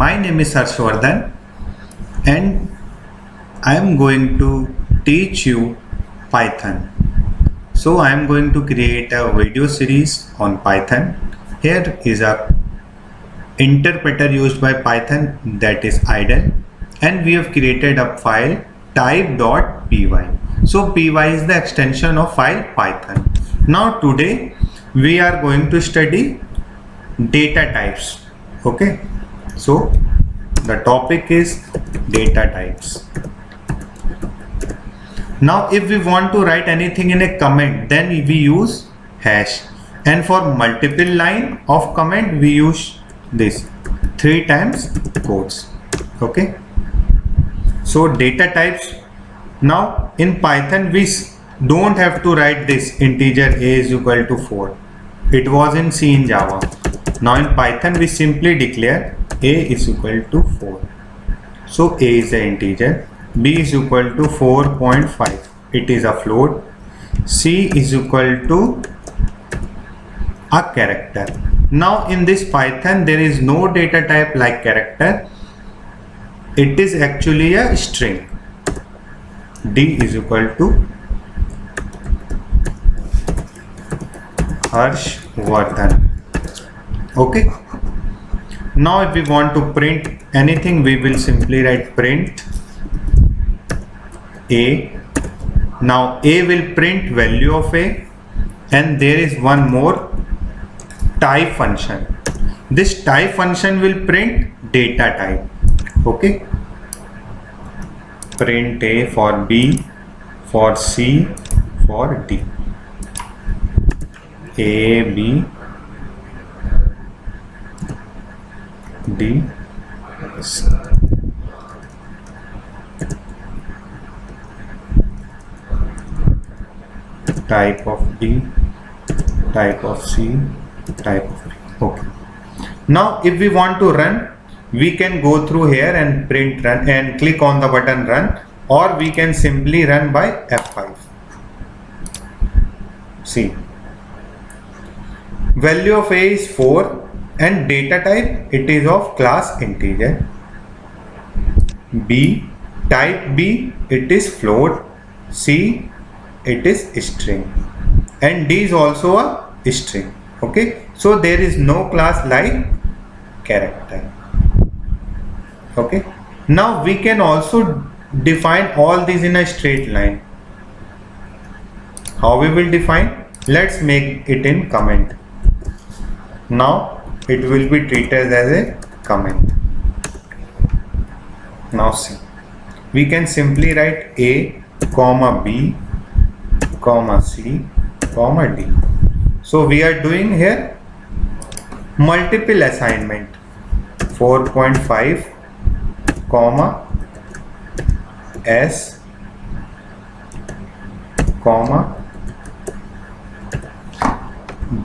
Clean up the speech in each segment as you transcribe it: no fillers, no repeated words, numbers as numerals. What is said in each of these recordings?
my name is Harshvardhan and I am going to teach you Python. So I am going to create a video series on Python. Here is a interpreter used by Python, that is idle, and we have created a file type.py. So py is the extension of file Python. Now today we are going to study data types. Okay, so the topic is data types. Now if we want to write anything in a comment, then we use hash, and for multiple line of comment we use this 3 times quotes. Okay, so data types. Now in Python we don't have to write this integer a is equal to 4. It was in C in Java. Now in Python we simply declare a is equal to 4. So a is the integer, b is equal to 4.5, it is a float, c is equal to a character. Now in this Python there is no data type like character, it is actually a string. D is equal to Harshvardhan. Okay, now if we want to print anything, we will simply write print a. Now a will print value of a, and there is one more type function. This type function will print data type. Okay, print a for b, for c, for d. A, b, d, c. Type of d, type of c, type of d. Okay. Now if we want to run, we can go through here and print run and click on the button run, or we can simply run by F5. See, value of a is 4 and data type it is of class integer. B, type b it is float, c it is string, and d is also a string. Okay, so there is no class like character. Okay, now we can also define all these in a straight line. How we will define? Let's make it in comment. Now it will be treated as a comment. Now see, we can simply write a comma b comma c comma d. So we are doing here multiple assignment. 4.5 comma s comma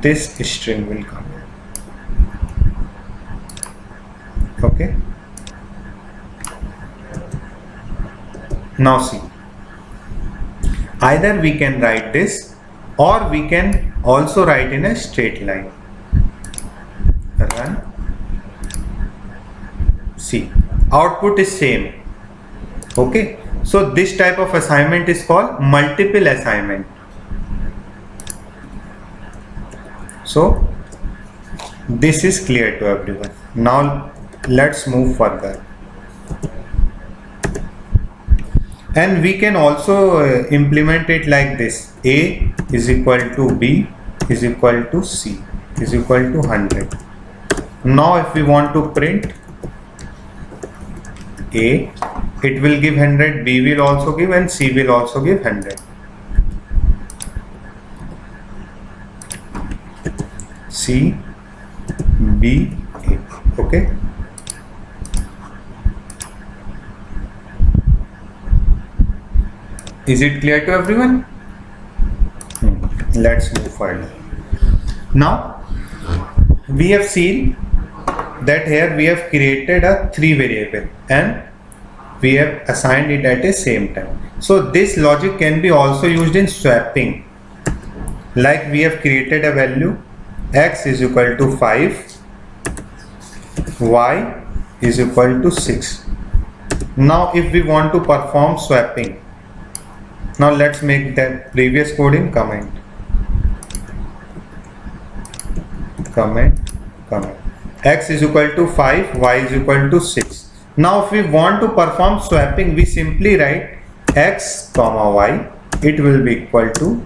this string will come. Okay, now see, either we can write this or we can also write in a straight line. Run. See, output is same. Okay, so this type of assignment is called multiple assignment. So this is clear to everyone. Now let's move further, and we can also implement it like this: a is equal to b is equal to c is equal to 100. Now if we want to print a, it will give 100, b will also give, and c will also give 100. C, b, a. Okay, is it clear to everyone? Let's move further. Now we have seen that here we have created a 3 variable and we have assigned it at the same time. So this logic can be also used in swapping. Like we have created a value x is equal to 5, y is equal to 6. Now if we want to perform swapping, now let's make that previous code in comment. X is equal to 5, y is equal to 6. Now if we want to perform swapping, we simply write x comma y, it will be equal to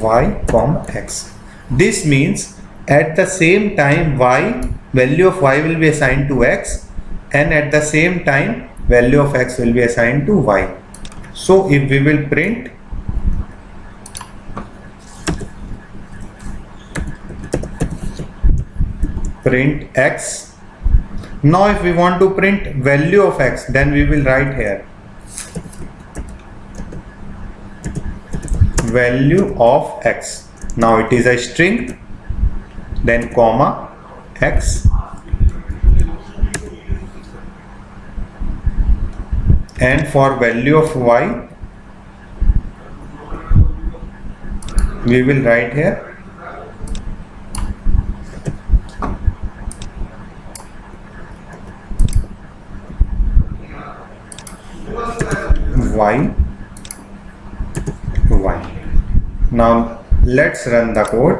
y comma x. This means at the same time value of y will be assigned to x, and at the same time value of x will be assigned to y. So if we will print x, now if we want to print value of x, then we will write here value of x. Now it is a string, then comma x, and for value of y we will write here y. Now let's run the code.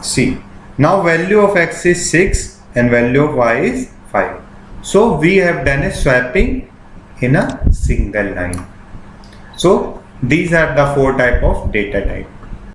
See, now value of x is 6 and value of y is 5. So we have done a swapping in a single line. So these are the 4 type of data type.